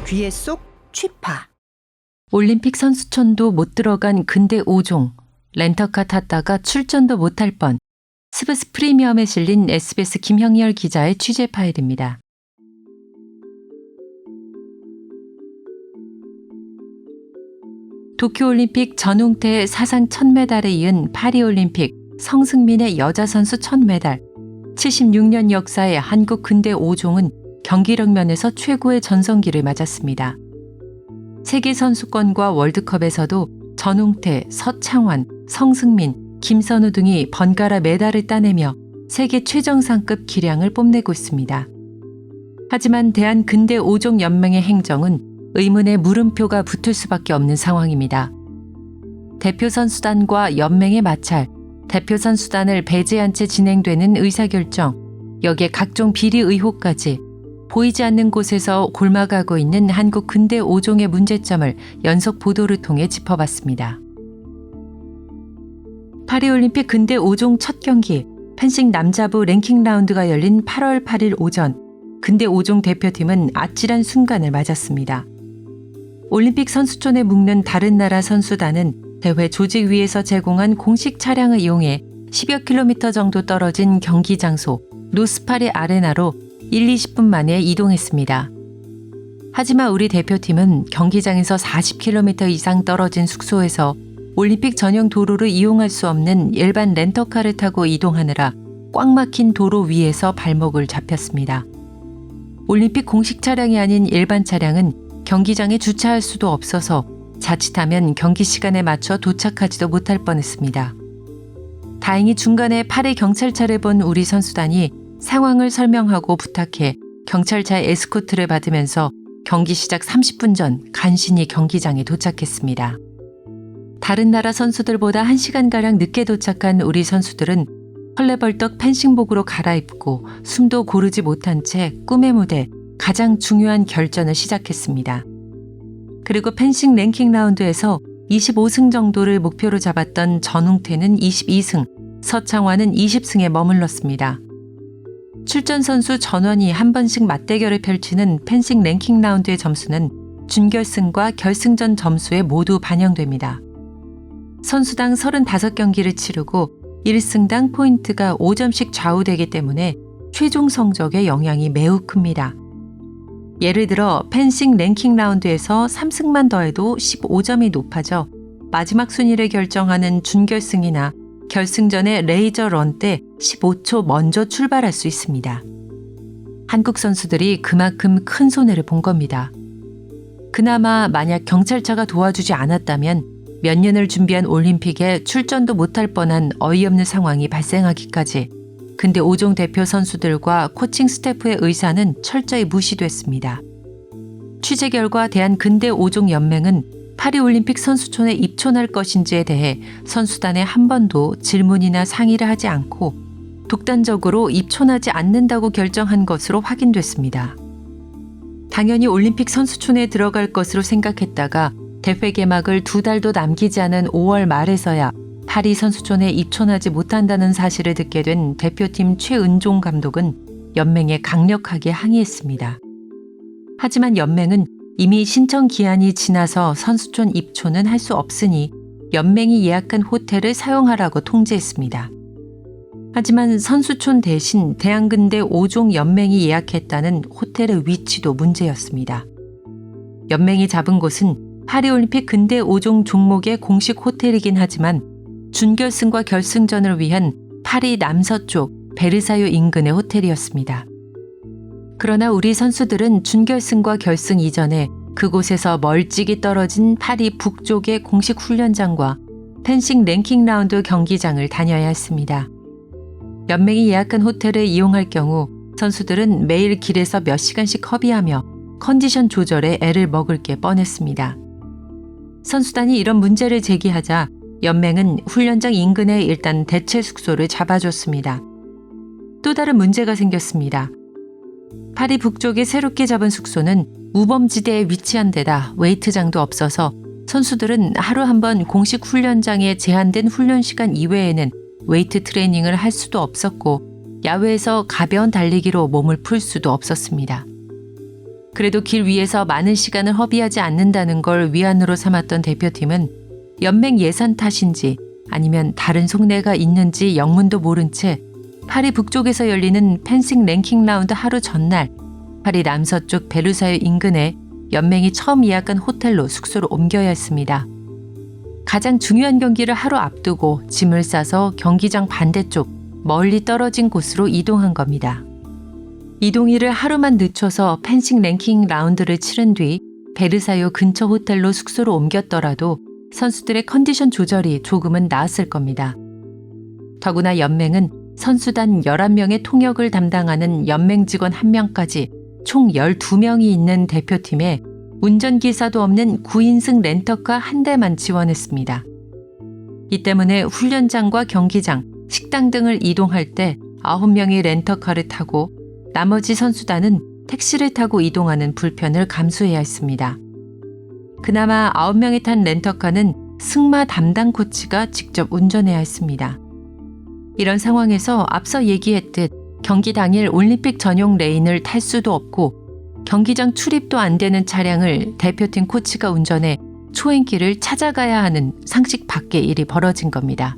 귀에 쏙 취파. 올림픽 선수촌도 못 들어간 근대 5종. 렌터카 탔다가 출전도 못할 뻔. 스브스 프리미엄에 실린 SBS 김형열 기자의 취재 파일입니다. 도쿄올림픽 전웅태의 사상 1000메달에 이은 파리올림픽 성승민의 여자 선수 1000메달. 76년 역사의 한국 근대 5종은 경기력 면에서 최고의 전성기를 맞았습니다. 세계선수권과 월드컵에서도 전웅태, 서창환, 성승민, 김선우 등이 번갈아 메달을 따내며 세계 최정상급 기량을 뽐내고 있습니다. 하지만 대한근대 5종 연맹의 행정은 의문의 물음표가 붙을 수밖에 없는 상황입니다. 대표선수단과 연맹의 마찰, 대표선수단을 배제한 채 진행되는 의사결정, 여기에 각종 비리 의혹까지 보이지 않는 곳에서 골마가고 있는 한국 근대 5종의 문제점을 연속 보도를 통해 짚어봤습니다. 파리올림픽 근대 5종 첫 경기, 펜싱 남자부 랭킹 라운드가 열린 8월 8일 오전, 근대 5종 대표팀은 아찔한 순간을 맞았습니다. 올림픽 선수촌에 묵는 다른 나라 선수단은 대회 조직위에서 제공한 공식 차량을 이용해 10여 킬로미터 정도 떨어진 경기 장소 노스파리 아레나로 1-20분 만에 이동했습니다. 하지만 우리 대표팀은 경기장에서 40km 이상 떨어진 숙소에서 올림픽 전용 도로를 이용할 수 없는 일반 렌터카를 타고 이동하느라 꽉 막힌 도로 위에서 발목을 잡혔습니다. 올림픽 공식 차량이 아닌 일반 차량은 경기장에 주차할 수도 없어서 자칫하면 경기 시간에 맞춰 도착하지도 못할 뻔했습니다. 다행히 중간에 파리 경찰차를 본 우리 선수단이 상황을 설명하고 부탁해 경찰차의 에스코트를 받으면서 경기 시작 30분 전 간신히 경기장에 도착했습니다. 다른 나라 선수들보다 1시간가량 늦게 도착한 우리 선수들은 헐레벌떡 펜싱복으로 갈아입고 숨도 고르지 못한 채 꿈의 무대, 가장 중요한 결전을 시작했습니다. 그리고 펜싱 랭킹 라운드에서 25승 정도를 목표로 잡았던 전웅태는 22승, 서창환은 20승에 머물렀습니다. 출전 선수 전원이 한 번씩 맞대결을 펼치는 펜싱 랭킹 라운드의 점수는 준결승과 결승전 점수에 모두 반영됩니다. 선수당 35경기를 치르고 1승당 포인트가 5점씩 좌우되기 때문에 최종 성적에 영향이 매우 큽니다. 예를 들어 펜싱 랭킹 라운드에서 3승만 더해도 15점이 높아져 마지막 순위를 결정하는 준결승이나 결승전의 레이저 런 때 15초 먼저 출발할 수 있습니다. 한국 선수들이 그만큼 큰 손해를 본 겁니다. 그나마 만약 경찰차가 도와주지 않았다면 몇 년을 준비한 올림픽에 출전도 못할 뻔한 어이없는 상황이 발생하기까지 근대 5종 대표 선수들과 코칭 스태프의 의사는 철저히 무시됐습니다. 취재 결과 대한근대 5종 연맹은 파리올림픽 선수촌에 입촌할 것인지에 대해 선수단에 한 번도 질문이나 상의를 하지 않고 독단적으로 입촌하지 않는다고 결정한 것으로 확인됐습니다. 당연히 올림픽 선수촌에 들어갈 것으로 생각했다가 대회 개막을 2달도 남기지 않은 5월 말에서야 파리 선수촌에 입촌하지 못한다는 사실을 듣게 된 대표팀 최은종 감독은 연맹에 강력하게 항의했습니다. 하지만 연맹은 이미 신청 기한이 지나서 선수촌 입촌은 할 수 없으니 연맹이 예약한 호텔을 사용하라고 통지했습니다. 하지만 선수촌 대신 대한근대 5종 연맹이 예약했다는 호텔의 위치도 문제였습니다. 연맹이 잡은 곳은 파리올림픽 근대 5종 종목의 공식 호텔이긴 하지만 준결승과 결승전을 위한 파리 남서쪽 베르사유 인근의 호텔이었습니다. 그러나 우리 선수들은 준결승과 결승 이전에 그곳에서 멀찍이 떨어진 파리 북쪽의 공식 훈련장과 펜싱 랭킹 라운드 경기장을 다녀야 했습니다. 연맹이 예약한 호텔을 이용할 경우 선수들은 매일 길에서 몇 시간씩 허비하며 컨디션 조절에 애를 먹을 게 뻔했습니다. 선수단이 이런 문제를 제기하자 연맹은 훈련장 인근에 일단 대체 숙소를 잡아줬습니다. 또 다른 문제가 생겼습니다. 파리 북쪽에 새롭게 잡은 숙소는 우범지대에 위치한 데다 웨이트장도 없어서 선수들은 하루 한 번 공식 훈련장에 제한된 훈련 시간 이외에는 웨이트 트레이닝을 할 수도 없었고 야외에서 가벼운 달리기로 몸을 풀 수도 없었습니다. 그래도 길 위에서 많은 시간을 허비하지 않는다는 걸 위안으로 삼았던 대표팀은 연맹 예산 탓인지 아니면 다른 속내가 있는지 영문도 모른 채 파리 북쪽에서 열리는 펜싱 랭킹 라운드 하루 전날 파리 남서쪽 베르사유 인근에 연맹이 처음 예약한 호텔로 숙소를 옮겨야 했습니다. 가장 중요한 경기를 하루 앞두고 짐을 싸서 경기장 반대쪽 멀리 떨어진 곳으로 이동한 겁니다. 이동일을 하루만 늦춰서 펜싱 랭킹 라운드를 치른 뒤 베르사유 근처 호텔로 숙소를 옮겼더라도 선수들의 컨디션 조절이 조금은 나았을 겁니다. 더구나 연맹은 선수단 11명의 통역을 담당하는 연맹 직원 1명까지 총 12명이 있는 대표팀에 운전기사도 없는 9인승 렌터카 한 대만 지원했습니다. 이 때문에 훈련장과 경기장, 식당 등을 이동할 때 9명이 렌터카를 타고 나머지 선수단은 택시를 타고 이동하는 불편을 감수해야 했습니다. 그나마 9명이 탄 렌터카는 승마 담당 코치가 직접 운전해야 했습니다. 이런 상황에서 앞서 얘기했듯 경기 당일 올림픽 전용 레인을 탈 수도 없고 경기장 출입도 안 되는 차량을 대표팀 코치가 운전해 초행길을 찾아가야 하는 상식 밖의 일이 벌어진 겁니다.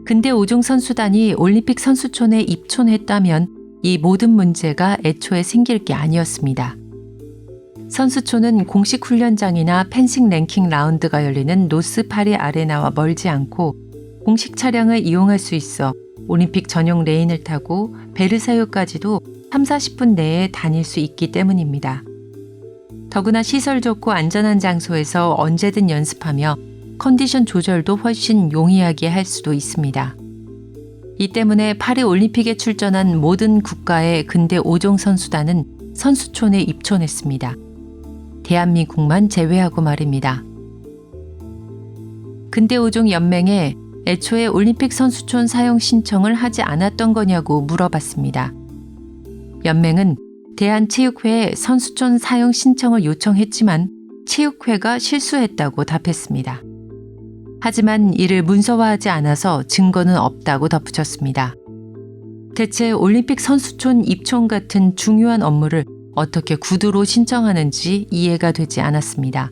근데 5종 선수단이 올림픽 선수촌에 입촌했다면 이 모든 문제가 애초에 생길 게 아니었습니다. 선수촌은 공식 훈련장이나 펜싱 랭킹 라운드가 열리는 노스 파리 아레나와 멀지 않고 공식 차량을 이용할 수 있어 올림픽 전용 레인을 타고 베르사유까지도 30-40분 내에 다닐 수 있기 때문입니다. 더구나 시설 좋고 안전한 장소에서 언제든 연습하며 컨디션 조절도 훨씬 용이하게 할 수도 있습니다. 이 때문에 파리 올림픽에 출전한 모든 국가의 근대 5종 선수단은 선수촌에 입촌했습니다. 대한민국만 제외하고 말입니다. 근대 5종 연맹에 애초에 올림픽 선수촌 사용 신청을 하지 않았던 거냐고 물어봤습니다. 연맹은 대한체육회에 선수촌 사용 신청을 요청했지만 체육회가 실수했다고 답했습니다. 하지만 이를 문서화하지 않아서 증거는 없다고 덧붙였습니다. 대체 올림픽 선수촌 입촌 같은 중요한 업무를 어떻게 구두로 신청하는지 이해가 되지 않았습니다.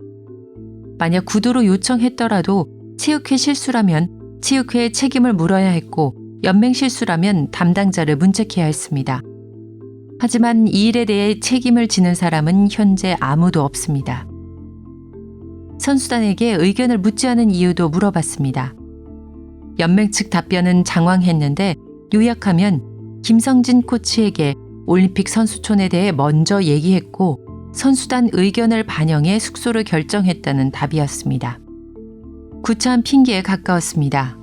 만약 구두로 요청했더라도 체육회 실수라면 체육회의 책임을 물어야 했고 연맹 실수라면 담당자를 문책해야 했습니다. 하지만 이 일에 대해 책임을 지는 사람은 현재 아무도 없습니다. 선수단에게 의견을 묻지 않은 이유도 물어봤습니다. 연맹 측 답변은 장황했는데 요약하면 김성진 코치에게 올림픽 선수촌에 대해 먼저 얘기했고 선수단 의견을 반영해 숙소를 결정했다는 답이었습니다. 구차한 핑계에 가까웠습니다.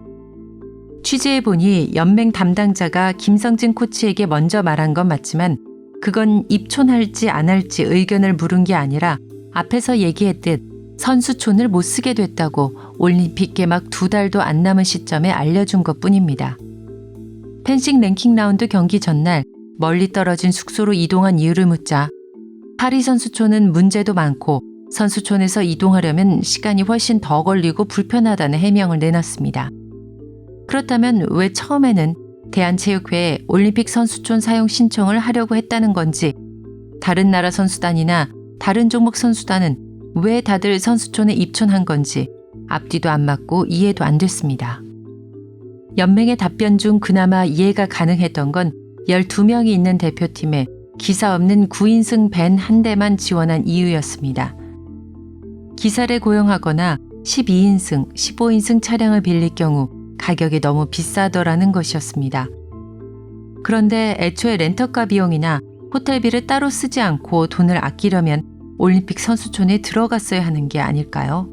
취재해보니 연맹 담당자가 김성진 코치에게 먼저 말한 건 맞지만 그건 입촌할지 안 할지 의견을 물은 게 아니라 앞에서 얘기했듯 선수촌을 못 쓰게 됐다고 올림픽 개막 2달도 안 남은 시점에 알려준 것뿐입니다. 펜싱 랭킹 라운드 경기 전날 멀리 떨어진 숙소로 이동한 이유를 묻자 파리 선수촌은 문제도 많고 선수촌에서 이동하려면 시간이 훨씬 더 걸리고 불편하다는 해명을 내놨습니다. 그렇다면 왜 처음에는 대한체육회에 올림픽 선수촌 사용 신청을 하려고 했다는 건지 다른 나라 선수단이나 다른 종목 선수단은 왜 다들 선수촌에 입촌한 건지 앞뒤도 안 맞고 이해도 안 됐습니다. 연맹의 답변 중 그나마 이해가 가능했던 건 12명이 있는 대표팀에 기사 없는 9인승 밴 한 대만 지원한 이유였습니다. 기사를 고용하거나 12인승, 15인승 차량을 빌릴 경우 가격이 너무 비싸더라는 것이었습니다. 그런데 애초에 렌터카 비용이나 호텔비를 따로 쓰지 않고 돈을 아끼려면 올림픽 선수촌에 들어갔어야 하는 게 아닐까요?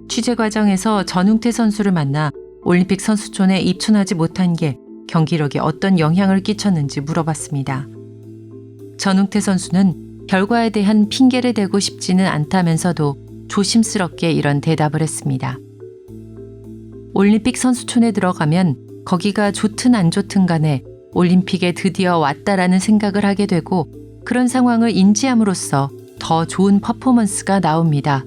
취재 과정에서 전웅태 선수를 만나 올림픽 선수촌에 입촌하지 못한 게 경기력에 어떤 영향을 끼쳤는지 물어봤습니다. 전웅태 선수는 결과에 대한 핑계를 대고 싶지는 않다면서도 조심스럽게 이런 대답을 했습니다. 올림픽 선수촌에 들어가면 거기가 좋든 안 좋든 간에 올림픽에 드디어 왔다라는 생각을 하게 되고 그런 상황을 인지함으로써 더 좋은 퍼포먼스가 나옵니다.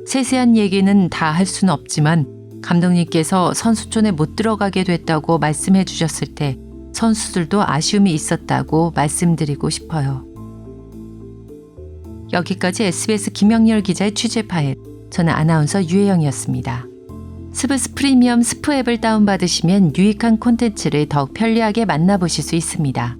세세한 얘기는 다 할 수는 없지만 감독님께서 선수촌에 못 들어가게 됐다고 말씀해 주셨을 때 선수들도 아쉬움이 있었다고 말씀드리고 싶어요. 여기까지 SBS 김영렬 기자의 취재 파일. 저는 아나운서 유혜영이었습니다. 스브스 프리미엄 스프 앱을 다운받으시면 유익한 콘텐츠를 더욱 편리하게 만나보실 수 있습니다.